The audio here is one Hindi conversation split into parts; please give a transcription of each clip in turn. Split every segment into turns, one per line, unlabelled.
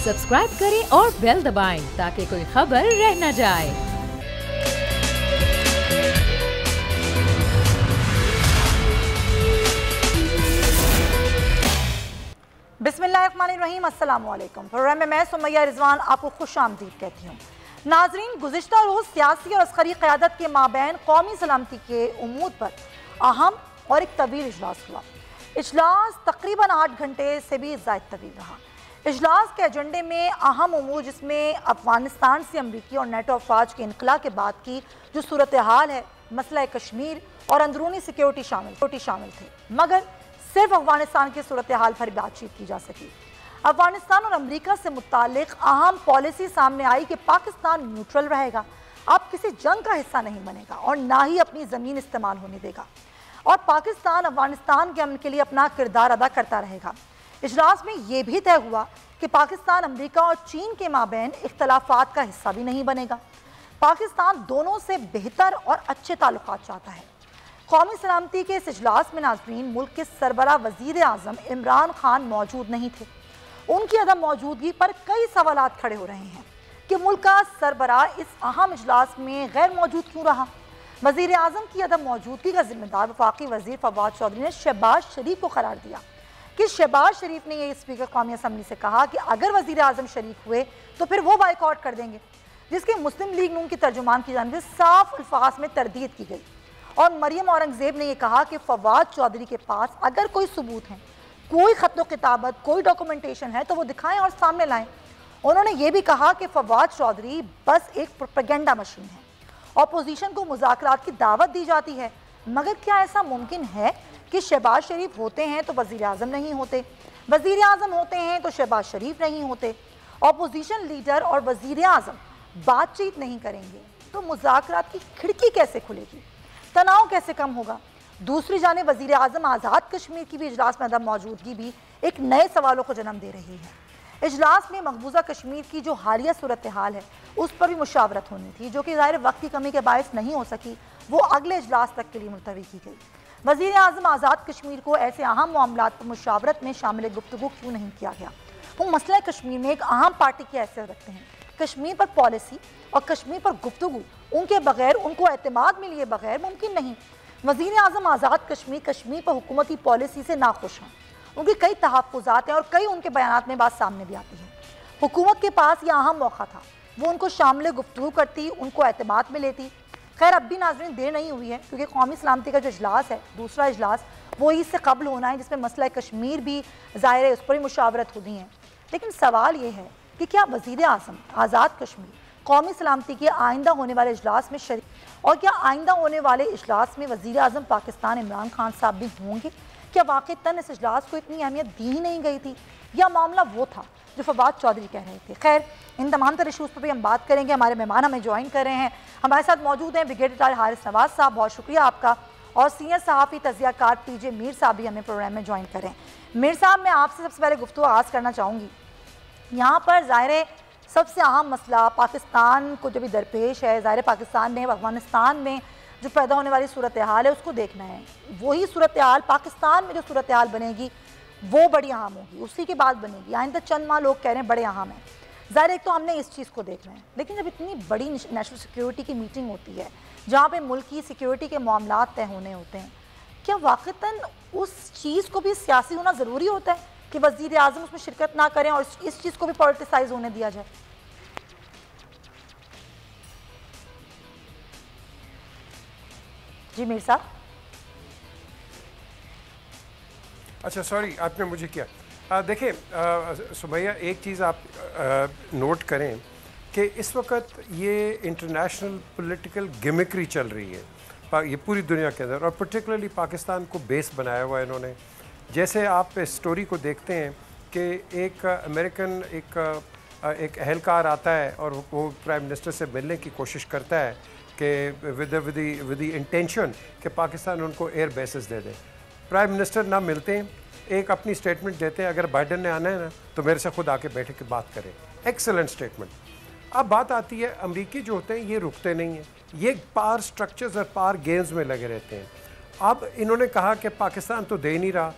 सब्सक्राइब करें और बेल दबाएं ताकि कोई खबर रह न जाए।
बिस्मिल्लाहिर्रहमानिर्रहीम, अस्सलाम वालेकुम। प्रोग्राम में मैं सुमैया रिजवान आपको खुश आमदीद कहती हूँ। नाजरीन, गुज़िश्ता रोज़ सियासी और अस्करी क़यादत के माबैन कौमी सलामती के उमूर पर अहम और एक तवील इजलास हुआ। इजलास तकरीबन 8 घंटे से भी ज़ायद तवील रहा। इजलास के एजेंडे में अहम उमूर, जिसमें अफगानिस्तान से अमरीकी और नेटो अफवाज के इनखला के बाद की जो सूरत हाल है, मसला कश्मीर और अंदरूनी सिक्योरिटी शामिल थे। मगर सिर्फ अफगानिस्तान की सूरत हाल पर बातचीत की जा सकी। अफगानिस्तान और अमरीका से मुतालिक अहम पॉलिसी सामने आई कि पाकिस्तान न्यूट्रल रहेगा, अब किसी जंग का हिस्सा नहीं बनेगा और ना ही अपनी ज़मीन इस्तेमाल होने देगा, और पाकिस्तान अफगानिस्तान के अमन के लिए अपना किरदार अदा करता रहेगा। इजलास में यह भी तय हुआ कि पाकिस्तान अमरीका और चीन के माबैन इख्तलाफात का हिस्सा भी नहीं बनेगा। पाकिस्तान दोनों से बेहतर और अच्छे ताल्लुकात चाहता है। कौमी सलामती के इस इजलास में नाजरीन, मुल्क के सरबराह वज़ीर आज़म इमरान खान मौजूद नहीं थे। उनकी अदम मौजूदगी पर कई सवालात खड़े हो रहे हैं कि मुल्क का सरबराह इस अहम इजलास में गैर मौजूद क्यों रहा। वज़ीर आज़म की अदम मौजूदगी का जिम्मेदार वफाकी वज़ीर फवाद चौधरी ने शहबाज शरीफ को करार दिया कि शहबाज शरीफ ने यह स्पीकर कौमी असम्बली से कहा कि अगर वज़ीर आज़म शरीक हुए तो फिर वो बाइकआउट कर देंगे, जिसकी मुस्लिम लीग नून की तर्जुमान की जानिब से साफ अल्फाज में तरदीद की गई। और मरियम औरंगज़ेब ने यह कहा कि फवाद चौधरी के पास अगर कोई सबूत हैं, कोई खत किताबत, कोई डॉक्यूमेंटेशन है तो वो दिखाएं और सामने लाएं। उन्होंने ये भी कहा कि फवाद चौधरी बस एक प्रोपेगेंडा मशीन है। अपोजिशन को मुज़ाकरात की दावत दी जाती है, मगर क्या ऐसा मुमकिन है कि शहबाज शरीफ होते हैं तो वज़ीर आज़म नहीं होते, वज़ीर आज़म होते हैं तो शहबाज शरीफ नहीं होते? अपोजिशन लीडर और वज़ीर आज़म बातचीत नहीं करेंगे तो मुज़ाकरात की खिड़की कैसे खुलेगी, तनाव कैसे कम होगा? दूसरी जानिब वज़ीर आज़म आज़ाद कश्मीर की भी इजलास में अदम मौजूदगी भी एक नए सवालों को जन्म दे रही है। इजलास में मकबूजा कश्मीर की जो हालिया सूरत हाल है उस पर भी मुशावरत होनी थी, जो कि ज़ाहिर वक्त की कमी के बायस नहीं हो सकी, वो अगले इजलास तक के लिए मुलतवी की गई। वज़ीर आज़म आज़ाद कश्मीर को ऐसे अहम मामलात पर मुशावरत में शामिल गुफ्तगू क्यों नहीं किया गया? वो मसला कश्मीर में एक अहम पार्टी की हैसियत रखते हैं। कश्मीर पर पॉलिसी और कश्मीर पर गुफ्तगू उनके बगैर, उनको एतमाद में लिए बगैर मुमकिन नहीं। वज़ीर आज़म आज़ाद कश्मीर पर हुकूमती पॉलिसी से नाखुश हैं। उनके कई तहफ़्फ़ुज़ात हैं और कई उनके बयानात में बात सामने भी आती है। हुकूमत के पास यह अहम मौका था, वो उनको शामिल गुफ्तगू करती, उनको एतमाद में लेती। खैर, अब भी नाज़रीन देर नहीं हुई है, क्योंकि कौमी सलामती का जो इजलास है, दूसरा इजलास, वो इससे कबल होना है, जिसमें मसला कश्मीर भी ज़ाहिर है उस पर ही मुशावरत होनी है। लेकिन सवाल ये है कि क्या वज़ीर आज़म आज़ाद कश्मीर कौमी सलामती के आइंदा होने वाले इजलास में शरीक, और क्या आइंदा होने वाले इजलास में वज़ीर आज़म पाकिस्तान इमरान खान साहब भी होंगे? क्या वाक़ईतन इस इजलास को इतनी अहमियत दी ही नहीं गई थी, या मामला वो था जो फवाद चौधरी कह रहे थे? खैर, इन तमाम तरह इशूज़ पर भी हम बात करेंगे। हमारे मेहमान हमें ज्वाइन कर रहे हैं, हमारे साथ मौजूद हैं ब्रिगेडियर हारिस नवाज साहब, बहुत शुक्रिया आपका, और सीनियर सहाफ़ी तज़ियाकार पीजे मीर साहब भी हमें प्रोग्राम में ज्वाइन करें। मीर साहब, मैं आपसे सबसे पहले गुफ्तगू आगाज़ करना चाहूँगी। यहाँ पर ज़ाहिर है सबसे अहम मसला पाकिस्तान को जो भी दरपेश है, ज़ाहिर पाकिस्तान ने अफगानिस्तान में जो पैदा होने वाली सूरत हाल है उसको देखना है। वही सूरत हाल पाकिस्तान में जो सूरत हाल बनेगी वो बड़ी अहम होगी, उसी के बाद बनेगी। आइंदा चंद माह लोग कह रहे हैं बड़े अहम है। ज़ाहिर एक तो हमने इस चीज़ को देखना है, लेकिन जब इतनी बड़ी नेशनल सिक्योरिटी की मीटिंग होती है जहाँ पर मुल्क की सिक्योरिटी के मामलात तय होने होते हैं, क्या वाक़ईतन उस चीज़ को भी सियासी होना ज़रूरी होता है कि वज़ीर आज़म उसमें शिरकत ना करें और इस चीज़ को भी पॉलिटिसाइज होने दिया जाए? जी मीर साहब।
अच्छा, सॉरी, आपने मुझे किया। देखिए सुमैया, एक चीज़ आप नोट करें कि इस वक्त ये इंटरनेशनल पॉलिटिकल गिमिक्री चल रही है ये पूरी दुनिया के अंदर, और पर्टिकुलरली पाकिस्तान को बेस बनाया हुआ है इन्होंने। जैसे आप इस स्टोरी को देखते हैं कि एक अमेरिकन एक एहलकार आता है और वो प्राइम मिनिस्टर से मिलने की कोशिश करता है कि विद द इंटेंशन कि पाकिस्तान उनको एयर बेसेस दे दे। प्राइम मिनिस्टर ना मिलते हैं, एक अपनी स्टेटमेंट देते हैं, अगर बाइडन ने आना है ना तो मेरे से खुद आके बैठे के बात करें। Excellent statement. अब बात आती है, अमरीकी जो होते हैं ये रुकते नहीं हैं, ये पावर स्ट्रक्चर्स और पावर गेम्स में लगे रहते हैं। अब इन्होंने कहा कि पाकिस्तान तो दे नहीं रहा,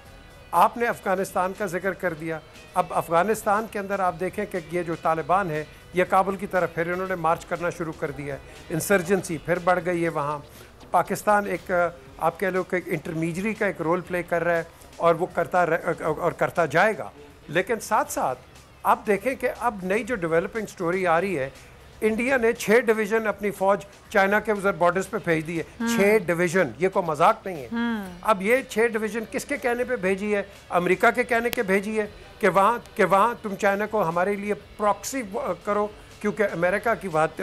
आपने अफ़गानिस्तान का जिक्र कर दिया। अब अफ़गानिस्तान के अंदर आप देखें कि ये जो तालिबान है ये काबुल की तरफ फिर इन्होंने मार्च करना शुरू कर दिया है, इंसर्जेंसी फिर बढ़ गई है वहाँ। पाकिस्तान एक आप कह लो कि इंटरमीडियरी का एक रोल प्ले कर रहा है और वो करता जाएगा। लेकिन साथ साथ आप देखें कि अब नई जो डेवलपिंग स्टोरी आ रही है, इंडिया ने 6 डिवीज़न अपनी फ़ौज चाइना के उधर बॉर्डर्स पे भेज दी है। 6 डिवीज़न, ये कोई मजाक नहीं है। अब ये 6 डिवीज़न किसके कहने पे भेजी है? अमेरिका के कहने के भेजी है कि वहाँ तुम चाइना को हमारे लिए प्रॉक्सी करो, क्योंकि अमेरिका की बात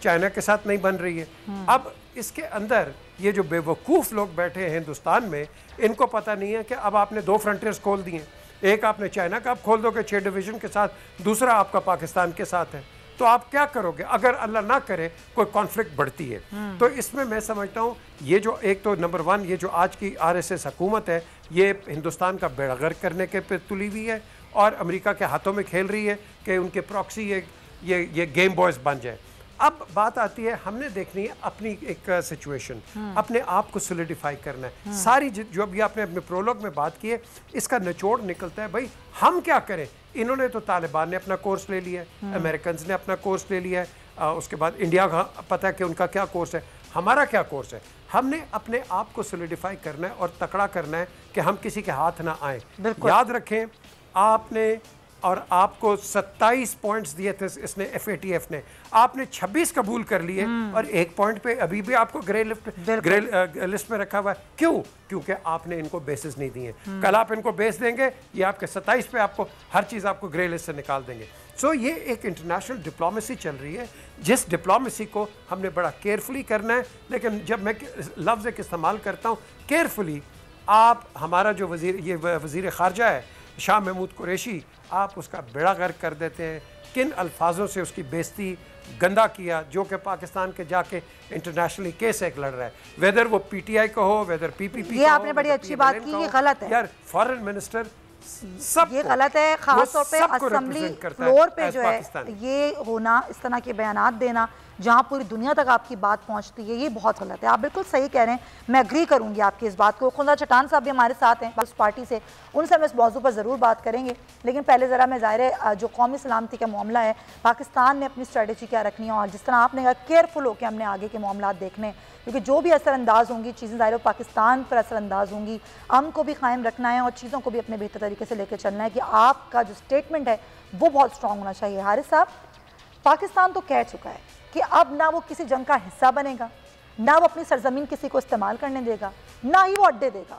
चाइना के साथ नहीं बन रही है। अब इसके अंदर ये जो बेवकूफ़ लोग बैठे हैं हिंदुस्तान में, इनको पता नहीं है कि अब आपने 2 फ्रंटियर्स खोल दिए। एक आपने चाइना का आप खोल दोगे 6 डिवीज़न के साथ, दूसरा आपका पाकिस्तान के साथ है। तो आप क्या करोगे अगर अल्लाह ना करे कोई कॉन्फ्लिक्ट बढ़ती है? तो इसमें मैं समझता हूँ ये जो एक तो नंबर 1 ये जो आज की आरएसएस हुकूमत है, ये हिंदुस्तान का बेड़ा गर्क करने के पे तुली हुई है और अमेरिका के हाथों में खेल रही है कि उनके प्रॉक्सी ये गेम बॉयज़ बन जाए। अब बात आती है, हमने देखनी है अपनी एक सिचुएशन, अपने आप को सोलिडिफाई करना है। सारी जो अभी आपने अपने प्रोलॉग में बात की है, इसका निचोड़ निकलता है भाई हम क्या करें। इन्होंने तो तालिबान ने अपना कोर्स ले लिया है, अमेरिकन ने अपना कोर्स ले लिया है, उसके बाद इंडिया का पता है कि उनका क्या कोर्स है, हमारा क्या कोर्स है। हमने अपने आप को सोलिडिफाई करना है और तकड़ा करना है कि हम किसी के हाथ ना आए। याद रखें, आपने और आपको 27 पॉइंट्स दिए थे इसने FATF ने, आपने 26 कबूल कर लिए और 1 पॉइंट पे अभी भी आपको ग्रे लिस्ट में रखा हुआ है। क्यों? क्योंकि आपने इनको बेसिस नहीं दिए। कल आप इनको बेस देंगे, ये आपके 27 पे आपको हर चीज़ आपको ग्रे लिस्ट से निकाल देंगे। सो ये एक इंटरनेशनल डिप्लोमेसी चल रही है, जिस डिप्लोमेसी को हमने बड़ा केयरफुली करना है। लेकिन जब मैं लफ्ज़ एक इस्तेमाल करता हूँ केयरफुली, आप हमारा जो वज़ीर ख़ारजा है शाह महमूद कुरैशी, आप उसका बेड़ा गर्क कर देते हैं। किन अल्फाजों से उसकी बेइज्जती गंदा किया, जो कि पाकिस्तान के जाके इंटरनेशनली केस एक लड़ रहा है, वेदर वो PTI का हो, वेदर PPP
ये आपने बड़ी अच्छी बात की, ये गलत है
यार। फॉरेन मिनिस्टर सब
ये गलत है, खास तौर पे असेंबली फ्लोर पे जो है ये होना, इस तरह के बयानात देना जहां पूरी दुनिया तक आपकी बात पहुंचती है, ये बहुत गलत है। आप बिल्कुल सही कह रहे हैं, मैं एग्री करूंगी आपकी इस बात को। खुदा चट्टान साहब भी हमारे साथ हैं उस पार्टी से, उनसे हम इस मौजू पर ज़रूर बात करेंगे। लेकिन पहले ज़रा मैं ज़ाहिर है जो कौमी सलामती का मामला है, पाकिस्तान ने अपनी स्ट्रेटजी क्या रखनी है, और जिस तरह आपने कहा केयरफुल होकर हमने आगे के मामला देखने, क्योंकि जो भी असरअंदाज होंगी चीज़ें ज़ाहिर पाकिस्तान पर असरअंदाज होंगी। अमन को भी कायम रखना है और चीज़ों को भी अपने बेहतर तरीके से लेकर चलना है कि आपका जो स्टेटमेंट है वो बहुत स्ट्रॉन्ग होना चाहिए। हारिस साहब, पाकिस्तान तो कह चुका है कि अब ना वो किसी जंग का हिस्सा बनेगा, ना वो अपनी सरजमीन किसी को इस्तेमाल करने देगा, ना ही वो अड्डे देगा।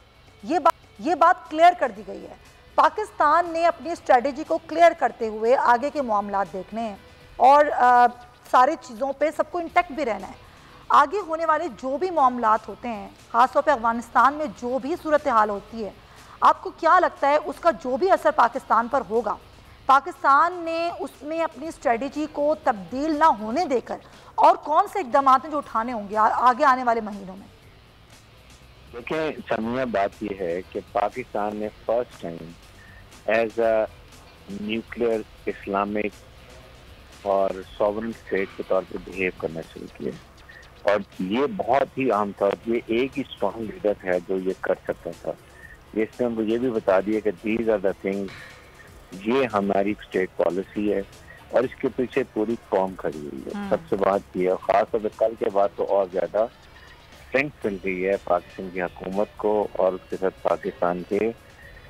ये बात क्लियर कर दी गई है। पाकिस्तान ने अपनी स्ट्रेटजी को क्लियर करते हुए आगे के मामलात देखने हैं और सारी चीज़ों पे सबको इंटैक्ट भी रहना है। आगे होने वाले जो भी मामलात होते हैं, ख़ासतौर पे अफ़गानिस्तान में जो भी सूरत हाल होती है, आपको क्या लगता है उसका जो भी असर पाकिस्तान पर होगा, पाकिस्तान ने उसमें अपनी स्ट्रेटजी को तब्दील ना होने देकर और कौन से इक़दाम हैं जो उठाने होंगे आगे आने वाले महीनों में?
देखिए समिया, बात यह है कि पाकिस्तान ने first time as a nuclear Islamic और सॉवरेन स्टेट के तौर पर बिहेव करना शुरू किया, और ये बहुत ही आम था। ये एक ही स्ट्रॉन्ग लीडर है जो ये कर सकता था। इसने हमको ये भी बता दिया कि दीज आर द थिंग्स, ये हमारी स्टेट पॉलिसी है और इसके पीछे पूरी कौम खड़ी हुई है। सबसे बात की है, खासतौर पर कल के बाद तो और ज्यादा स्ट्रेंथ मिल गई है पाकिस्तान की हुकूमत को और उसके साथ पाकिस्तान के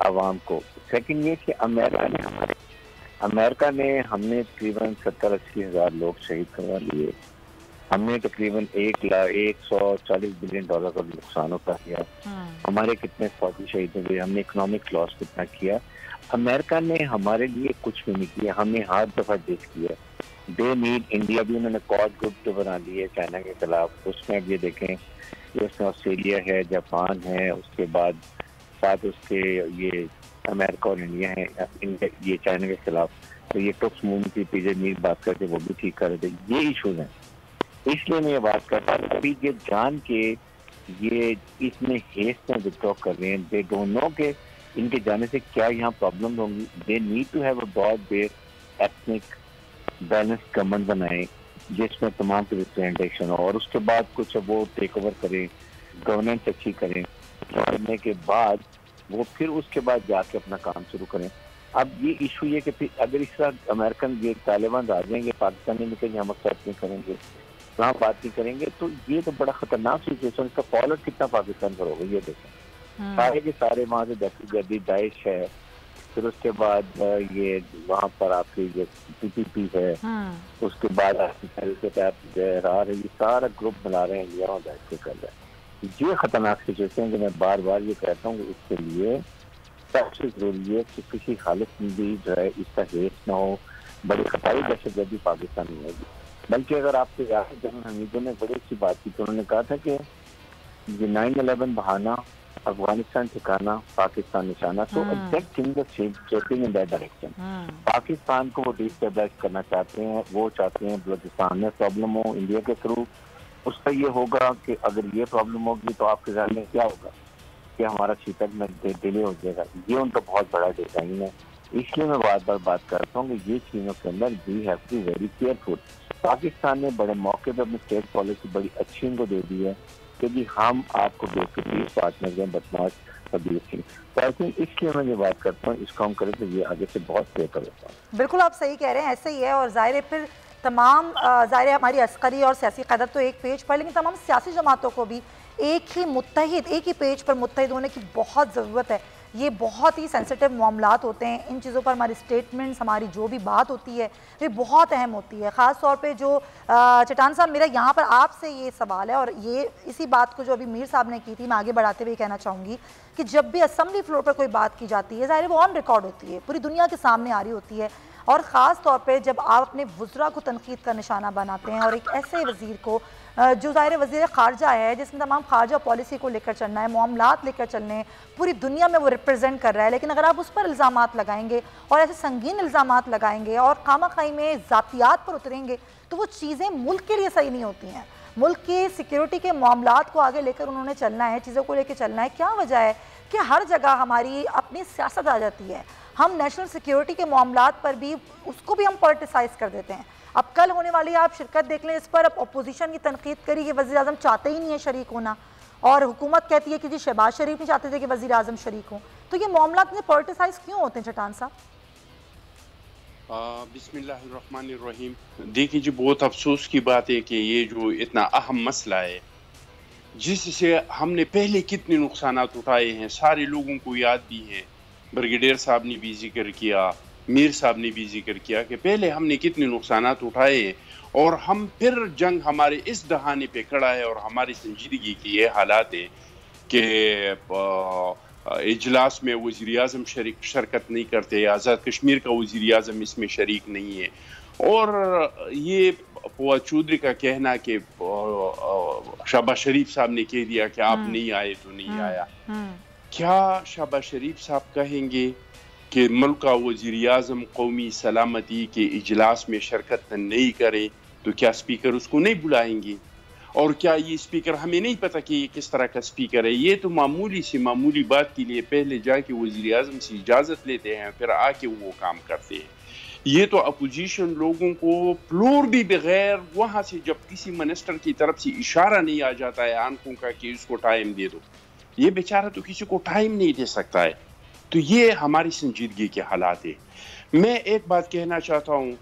अवाम को। सेकंड ये कि अमेरिका ने हमने तकरीबन 70-80 हज़ार लोग शहीद करवा लिए। हमने तकरीबन $140 बिलियन का नुकसान का किया। हमारे कितने फौजी शहीद हुए, हमने इकोनॉमिक लॉस कितना किया। अमेरिका ने हमारे लिए कुछ भी नहीं किया, हमने हर दफा देख किया। दे नीड इंडिया भी उन्होंने कॉज ग्रुप तो बना लिए चाइना के खिलाफ। उसमें अब ये देखें कि उसमें ऑस्ट्रेलिया है, जापान है, उसके बाद साथ उसके ये अमेरिका और इंडिया है ये चाइना के खिलाफ। तो ये टॉक्स मूव की पीछे मीर बात करते वो भी ठीक कर रहे थे। ये इशूज हैं, इसलिए मैं ये बात करता हूँ। अभी ये जान के ये इसमें हेस्ट में विड्रॉ कर रहे हैं, दे डोंट नो के इनके जाने से क्या यहाँ प्रॉब्लम होंगी। They need to have a broad based ethnic balance government बनाए जिसमें तमाम रिप्रेजेंटेशन हो, और उसके बाद कुछ वो टेक ओवर करें, गवर्नेंस अच्छी करें। करने के बाद वो फिर उसके बाद जाके अपना काम शुरू करें। अब ये इशू ये कि फिर अगर इस तरह अमेरिकन ये तालिबान आ जाएंगे, पाकिस्तानी में कहेंगे हम एक्सेप्ट नहीं करेंगे, वहाँ बात नहीं करेंगे, तो ये तो बड़ा खतरनाक सिचुएशन। इसका फॉलोअप कितना पाकिस्तान पर होगा ये देखें। सारे के सारे वहाँ से दहशतगर्दी दाइश है, फिर उसके बाद ये वहाँ पर आपकी ये PPP है, उसके बाद आपकी है, ये सारा ग्रुप बना रहे हैं इंडिया और दाइश को कर रहे हैं। ये खतरनाक सिचुएशन है कि मैं बार बार ये कहता हूँ कि इसके लिए सबसे जरूरी है कि किसी हालत में भी जो है इसका हेस ना हो, बड़ी खतरनाक दहशतगर्दी पाकिस्तान में होगी। बल्कि अगर आपको याद है जनरल हमीदों ने बड़ी अच्छी बात की, तो उन्होंने कहा था कि ये 9/11 बहाना, अफगानिस्तान ठिकाना, पाकिस्तान निशाना, तो exact in the checking in that direction. Pakistan को वो डिस्टेबलाइज करना चाहते हैं, वो चाहते हैं बलूचिस्तान में प्रॉब्लम हो इंडिया के थ्रू। उसका ये होगा कि अगर ये प्रॉब्लम होगी तो आपके ख्याल में क्या होगा कि हमारा शीतक में डिले हो जाएगा। ये उनका बहुत बड़ा डिजाइन है। इसलिए मैं बार बार बात करता हूँ कि ये चीजों के अंदर we have to very careful. Pakistan ने बड़े मौके पर अपनी स्टेट पॉलिसी बड़ी अच्छी उनको दे दी है कि जी हम आपको बेसिकली पार्टनर हैं बदमाश तबदील सिंह। तो आई थिंक इसलिए मैं ये बात करता हूँ, इसको हम करें तो ये आगे से बहुत बेहतर होता है।
बिल्कुल आप सही कह रहे हैं, ऐसे ही है। और ज़ाहिर है फिर तमाम ज़ाहिर हमारी अस्करी और सियासी क़यादत तो एक पेज पर, लेकिन तमाम सियासी जमातों को भी एक ही पेज पर मुत्तहिद होने की बहुत ज़रूरत है। ये बहुत ही सेंसिटिव मामलात होते हैं, इन चीज़ों पर हमारी स्टेटमेंट्स, हमारी जो भी बात होती है ये बहुत अहम होती है। ख़ास तौर पे जो चट्टान साहब, मेरा यहाँ पर आपसे ये सवाल है, और ये इसी बात को जो अभी मीर साहब ने की थी, मैं आगे बढ़ाते हुए कहना चाहूँगी कि जब भी असम्बली फ्लोर पर कोई बात की जाती है, ज़ाहिर है वो ऑन रिकॉर्ड होती है, पूरी दुनिया के सामने आ रही होती है। और ख़ास तौर पे जब आप अपने वज़रा को तनकीद का निशाना बनाते हैं, और एक ऐसे वज़ीर को जो ज़ाहिर वज़ीर ख़ारजा है, जिसने तमाम ख़ारजा पॉलिसी को लेकर चलना है, मामलात लेकर चलने हैं, पूरी दुनिया में वो रिप्रेजेंट कर रहा है, लेकिन अगर आप उस पर इल्ज़ामात लगाएंगे और ऐसे संगीन इल्ज़ामात लगाएंगे और खामखाई में ज़ातियात पर उतरेंगे, तो वो चीज़ें मुल्क के लिए सही नहीं होती हैं। मुल्क की सिक्योरिटी के मामलात को आगे लेकर उन्होंने चलना है, चीज़ों को लेकर चलना है। क्या वजह है कि हर जगह हमारी अपनी सियासत आ जाती है, हम नेशनल सिक्योरिटी के मामलात पर भी उसको भी हम पॉलिटिसाइज कर देते हैं। अब कल होने वाली आप शिरकत देख लें, इस पर अब अपोजिशन की तनकीद करी कि वज़ीर आज़म चाहते ही नहीं है शरीक होना, और हुकूमत कहती है कि जी शहबाज शरीफ नहीं चाहते थे कि वज़ीर आज़म शरीक हों। तो ये मामलात में पॉलिटिसाइज क्यों होते हैं चट्टान साहब?
बिस्मिल्लाहिर्रहमानिर्रहीम। देखिए जी, बहुत अफसोस की बात है कि ये जो इतना अहम मसला है, जिससे हमने पहले कितने नुकसानात उठाए हैं, सारे लोगों को याद भी है। ब्रिगेडियर साहब ने भी जिक्र किया, मीर साहब ने भी जिक्र किया कि पहले हमने कितने नुकसानात उठाए हैं, और हम फिर जंग हमारे इस दहाने पे खड़ा है, और हमारी संजीदगी की ये हालात है कि इजलास में वज़ीर आज़म शिरकत नहीं करते, आज़ाद कश्मीर का वज़ीर आज़म इसमें शरीक नहीं है। और ये फवाद चौधरी का कहना कि शहबाज शरीफ साहब ने कह दिया कि आप नहीं आए तो नहीं आया, क्या शहबाज शरीफ साहब कहेंगे कि मुल्क का वज़ीर आज़म कौमी सलामती के इजलास में शिरकत नहीं करे तो क्या स्पीकर उसको नहीं बुलाएंगे? और क्या ये स्पीकर, हमें नहीं पता कि ये किस तरह का स्पीकर है, ये तो मामूली सी मामूली बात के लिए पहले जाके वज़ीर आज़म से इजाज़त लेते हैं, फिर आके वो काम करते हैं। ये तो अपोजिशन लोगों को फ्लोर भी बगैर वहाँ से, जब किसी मिनिस्टर की तरफ से इशारा नहीं आ जाता है आंखों का कि इसको टाइम दे दो, ये बेचारा तो किसी को टाइम नहीं दे सकता है। तो ये हमारी संजीदगी के हालात है। मैं एक बात कहना चाहता हूँ,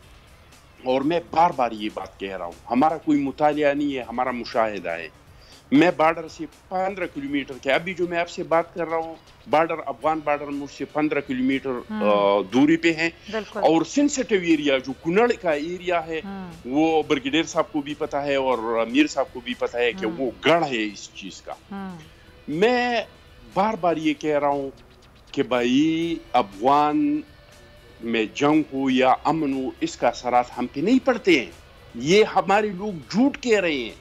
और मैं बार बार ये बात कह रहा हूँ, हमारा कोई मुतालिया नहीं है, हमारा मुशाहिदा है। मैं बॉर्डर से 15 किलोमीटर के, अभी जो मैं आपसे बात कर रहा हूँ, बॉर्डर अफगान बॉर्डर मुझसे 15 किलोमीटर दूरी पे है। और सेंसिटिव एरिया जो कुनड़ का एरिया है, वो ब्रिगेडियर साहब को भी पता है और मीर साहब को भी पता है कि वो गढ़ है इस चीज का। मैं बार बार ये कह रहा हूँ कि भाई अफगान में जंग हो या अमन हो, इसका असरात हम पे नहीं पड़ते हैं। ये हमारे लोग झूठ कह रहे हैं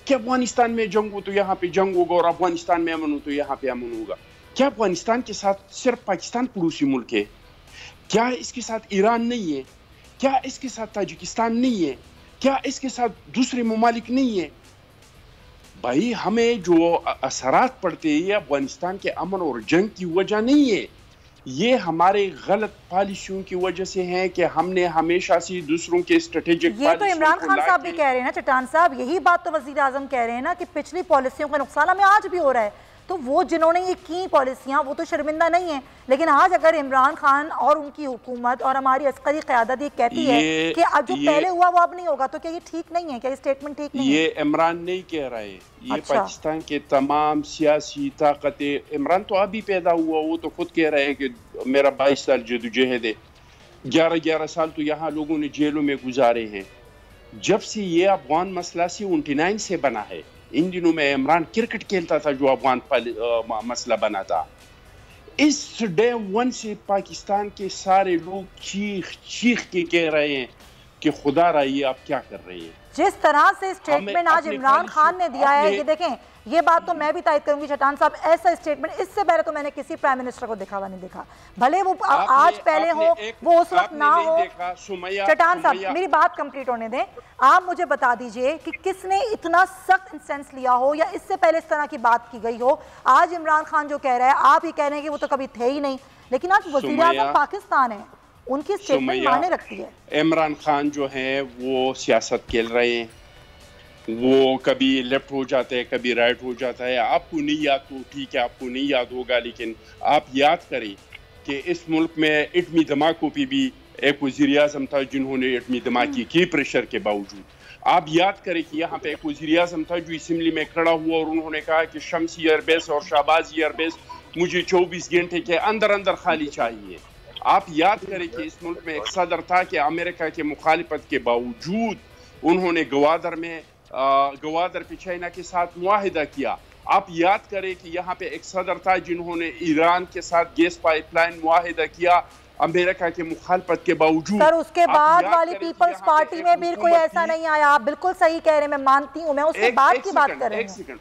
कि अफगानिस्तान में जंग हो तो यहाँ पे जंग होगा, और अफगानिस्तान में अमन हो तो यहाँ पे अमन होगा। क्या अफगानिस्तान के साथ सिर्फ पाकिस्तान पड़ोसी मुल्क है? क्या इसके साथ ईरान नहीं है? क्या इसके साथ ताजिकिस्तान नहीं है? क्या इसके साथ दूसरे ममालिक नहीं है? भाई, हमें जो असरात पड़ते हैं ये अफगानिस्तान के अमन और जंग की वजह नहीं है, ये हमारे गलत पॉलिसियों की वजह से है कि हमने हमेशा से दूसरों के स्ट्रेटेजिक,
ये तो इमरान खान साहब भी कह रहे हैं ना चट्टान साहब, यही बात तो वजीर आजम कह रहे हैं ना कि पिछली पॉलिसियों का नुकसान हमें आज भी हो रहा है। तो वो जिन्होंने ये की पॉलिसियाँ वो तो शर्मिंदा नहीं है, लेकिन आज अगर इमरान खान और उनकी हुकूमत और हमारी अस्करी क़यादत ये कहती है कि अब जो पहले हुआ वो अब नहीं होगा, तो क्या ये ठीक नहीं है? क्या ये स्टेटमेंट ठीक नहीं है?
ये इमरान नहीं कह रहा है, ये
अच्छा।
पाकिस्तान के तमाम सियासी ताकतें, इमरान तो अभी पैदा हुआ, वो तो खुद कह रहे हैं कि मेरा 22 साल जदोजहद है, 11 साल तो यहाँ लोगों ने जेलों में गुजारे हैं। जब से ये अफगान मसला C-29 से बना है, इन दिनों में इमरान क्रिकेट खेलता था जो अफगान मसला बना था। इस डे वन से पाकिस्तान के सारे लोग चीख चीख के कह रहे हैं कि खुदा रहा ये आप क्या कर रहे हैं।
जिस तरह से स्टेटमेंट आज इमरान खान ने दिया है, ये देखें, ये बात तो मैं भी तायद करूंगी चट्टान साहब, ऐसा स्टेटमेंट इससे पहले तो मैंने किसी प्राइम मिनिस्टर को देखा हुआ नहीं देखा, भले वो आज पहले हो, वो उस वक्त ना हो। चट्टान साहब मेरी बात कंप्लीट होने दें, आप मुझे बता दीजिए कि किसने इतना सख्त इंस्टेंस लिया हो या इससे पहले इस तरह की बात की गई हो। आज इमरान खान जो कह रहा है, आप ही कह रहे हैं कि वो तो कभी थे ही नहीं, लेकिन आज वज़ीर आज़म पाकिस्तान है, उनकी स्टेटमेंट माने रखती है।
इमरान खान जो है वो सियासत खेल रहे हैं, वो कभी लेफ्ट हो जाता है, कभी राइट हो जाता है। आपको नहीं याद तो ठीक है, आपको नहीं याद होगा, लेकिन आप याद करें कि इस मुल्क में इटमी धमाकों पे भी एक वज़ीर आज़म था जिन्होंने इटमी धमाके की प्रेशर के बावजूद। आप याद करें कि यहाँ पे एक वज़ीर आज़म था जो असम्बली में खड़ा हुआ और उन्होंने कहा कि शम्सी एयरबेस और शहबाज एयरबेस मुझे 24 घंटे के अंदर अंदर खाली चाहिए। आप याद करें कि इस मुल्क में एक सदर था कि अमेरिका के मुखालिफत के बावजूद उन्होंने गवादर पे चाइना के साथ मुआहिदा किया। आप याद करें कि यहाँ पे एक सदर था जिन्होंने ईरान के साथ गैस पाइपलाइन मुआहिदा किया अमेरिका के मुखालफत के बावजूद।
सर उसके बाद वाली पीपल्स पार्टी में भी कोई ऐसा नहीं आया। आप बिल्कुल सही कह रहे हैं, मैं मानती हूँ, मैं उसके बाद की बात कर रही हूँ।
एक सेकंड,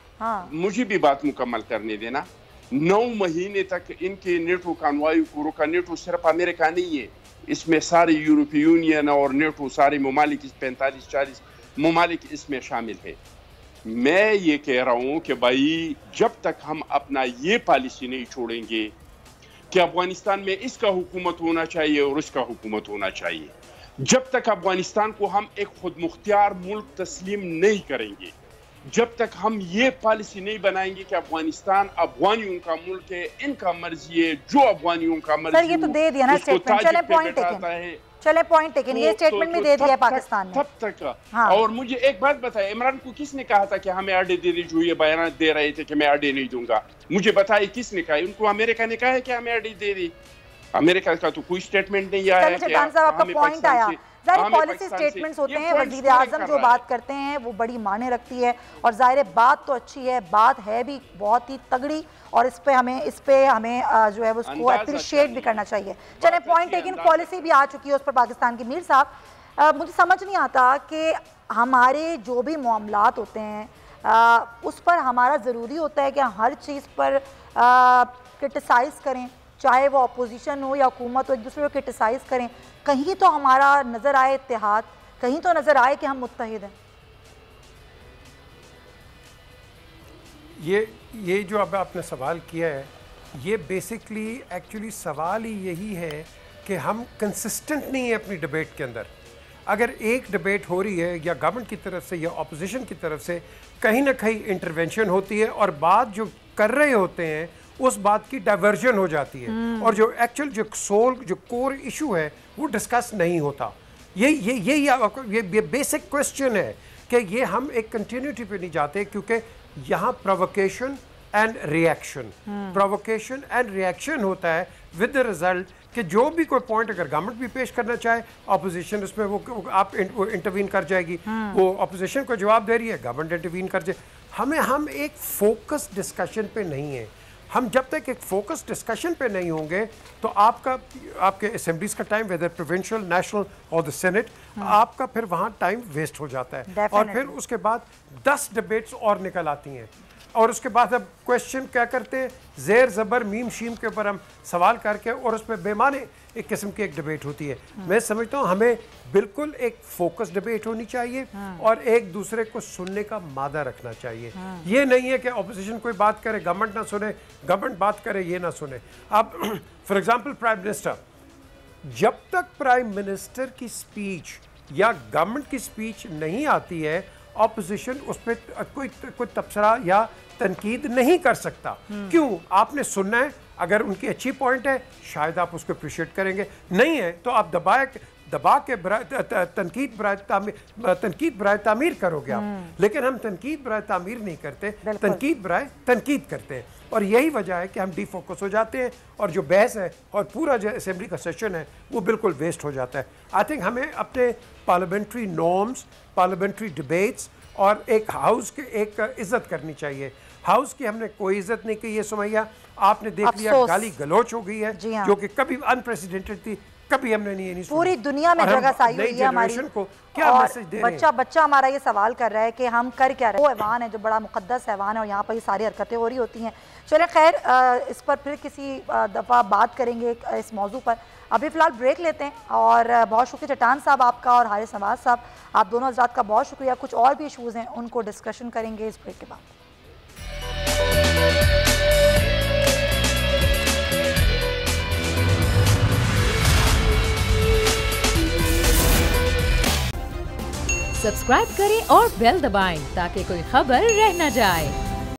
मुझे भी बात मुकम्मल करने देना। 9 महीने तक इनके नेटो कानवाई को रोका। नेटो सिर्फ अमेरिका नहीं है, इसमें सारे यूरोपीय यूनियन और नेटो सारे ममालिक 45-40 ममालिक इसमें शामिल है। मैं ये कह रहा हूँ कि भाई जब तक हम अपना ये पॉलिसी नहीं छोड़ेंगे कि अफगानिस्तान में इसका हुकूमत होना चाहिए और उसका हुकूमत होना चाहिए, जब तक अफगानिस्तान को हम एक खुद मुख्तियार मुल्क तस्लीम नहीं करेंगे, जब तक हम ये पॉलिसी नहीं बनाएंगे कि अफगानिस्तान अफगानियों का मुल्क है, इनका मर्जी है, जो अफगानियों का मर्जी
सर ये तो दे दिया ना स्टेटमेंट, चले पॉइंट टेकन, चले पॉइंट टेकन, ये स्टेटमेंट में दे दिया पाकिस्तान ने
तब तक। हाँ। और मुझे एक बात बताए, इमरान को किसने कहा था कि हमें अड्डे दे दीजिए? जो ये बयान दे रहे थे कि मैं अड्डे नहीं दूंगा, मुझे बताइए किसने कहा? उनको अमेरिका ने कहा है कि हमें अड्डे दे दी? अमेरिका का तो कोई स्टेटमेंट नहीं आया है कि
आपका पॉइंट आया। ज़ाहिर पॉलिसी स्टेटमेंट्स होते हैं, वज़ीर आज़म जो बात करते हैं वो बड़ी माने रखती है, और ज़ाहिर बात तो अच्छी है, बात है भी बहुत ही तगड़ी, और इस पे हमें जो है उसको अप्रिशिएट भी करना चाहिए। चले पॉइंट टेकन, पॉलिसी भी आ चुकी है उस पर पाकिस्तान की। मीर साहब मुझे समझ नहीं आता कि हमारे जो भी मामलात होते हैं उस पर हमारा ज़रूरी होता है कि हर चीज़ पर क्रिटिसाइज़ करें, चाहे वो अपोजिशन हो या हुकूमत हो, एक दूसरे को क्रिटिसाइज़ करें। कहीं तो हमारा नज़र आए इत्तेहाद, कहीं तो नज़र आए कि हम मुत्तहिद हैं।
ये जो अब आपने सवाल किया है, ये बेसिकली एक्चुअली सवाल ही यही है कि हम कंसिस्टेंट नहीं है अपनी डिबेट के अंदर। अगर एक डिबेट हो रही है या गवर्नमेंट की तरफ से या अपोजिशन की तरफ से, कहीं ना कहीं इंटरवेंशन होती है और बात जो कर रहे होते हैं उस बात की डाइवर्जन हो जाती है, और जो एक्चुअल जो कोर इशू है वो डिस्कस नहीं होता। ये बेसिक क्वेश्चन है कि ये हम एक कंटिन्यूटी पे नहीं जाते, क्योंकि यहाँ प्रोवोकेशन एंड रिएक्शन होता है विद द रिजल्ट कि जो भी कोई पॉइंट अगर गवर्नमेंट भी पेश करना चाहे, अपोजिशन उसमें वो आप इंटरवीन कर जाएगी, वो अपोजिशन को जवाब दे रही है, गवर्नमेंट इंटरवीन कर जाए। हम एक फोकस डिस्कशन पे नहीं है। हम जब तक एक फोकस डिस्कशन पे नहीं होंगे तो आपके असेंबलीज का टाइम, वेदर प्रोविंशियल, नेशनल और द सेनेट, आपका फिर वहाँ टाइम वेस्ट हो जाता है। और फिर उसके बाद 10 डिबेट्स और निकल आती हैं, और उसके बाद अब क्वेश्चन क्या करते हैं, ज़ेर ज़बर मीम शीम के ऊपर हम सवाल करके और उसमें बेमाने एक किस्म की एक डिबेट होती है। मैं समझता हूँ हमें बिल्कुल एक फोकस डिबेट होनी चाहिए और एक दूसरे को सुनने का मादा रखना चाहिए। ये नहीं है कि ऑपोजिशन कोई बात करे गवर्नमेंट ना सुने, गवर्नमेंट बात करे ये ना सुने। अब फॉर एग्जांपल प्राइम मिनिस्टर, जब तक प्राइम मिनिस्टर की स्पीच या गवर्नमेंट की स्पीच नहीं आती है ऑपोजिशन उस पर कोई तबसरा या तनकीद नहीं कर सकता। क्यों? आपने सुनना है, अगर उनकी अच्छी पॉइंट है शायद आप उसको अप्रिशिएट करेंगे, नहीं है तो आप दबा के तनकीद बराए तामीर करोगे आप। लेकिन हम तनकीद बराए तामीर नहीं करते, तनकीद बराए तनकीद करते हैं, और यही वजह है कि हम डिफोकस हो जाते हैं और जो बहस है और पूरा जो असेंबली का सेशन है वो बिल्कुल वेस्ट हो जाता है। आई थिंक हमें अपने पार्लियामेंट्री नॉर्म्स, पार्लियामेंट्री डिबेट्स और एक हाउस की एक इज्जत करनी चाहिए। हाउस की हमने कोई इज्जत नहीं की है सुमैया, आपने देख लिया गाली गलोच हो गई है, जो कि कभी अनप्रेसिडेंटेड थी, कभी हमने नहीं
पूरी दुनिया में जगह साई हुई है हमारी
को। क्या मैसेज दे रहे हैं?
बच्चा हमारा ये सवाल कर रहा है कि हम कर क्या रहे हैं। वो ऐवान है जो बड़ा मुकद्दस ऐवान है और यहाँ पर ये सारी हरकतें हो रही होती हैं। चलें खैर, इस पर फिर किसी दफ़ा बात करेंगे इस मौजू पर। अभी फ़िलहाल ब्रेक लेते हैं, और बहुत शुक्रिया चट्टान साहब आपका और हारिस नवाज साहब, आप दोनों हज़रात का बहुत शुक्रिया। कुछ और भी इशूज़ हैं उनको डिस्कशन करेंगे इस ब्रेक के बाद।
सब्सक्राइब करें और बेल दबाएं ताकि कोई खबर रह न जाए।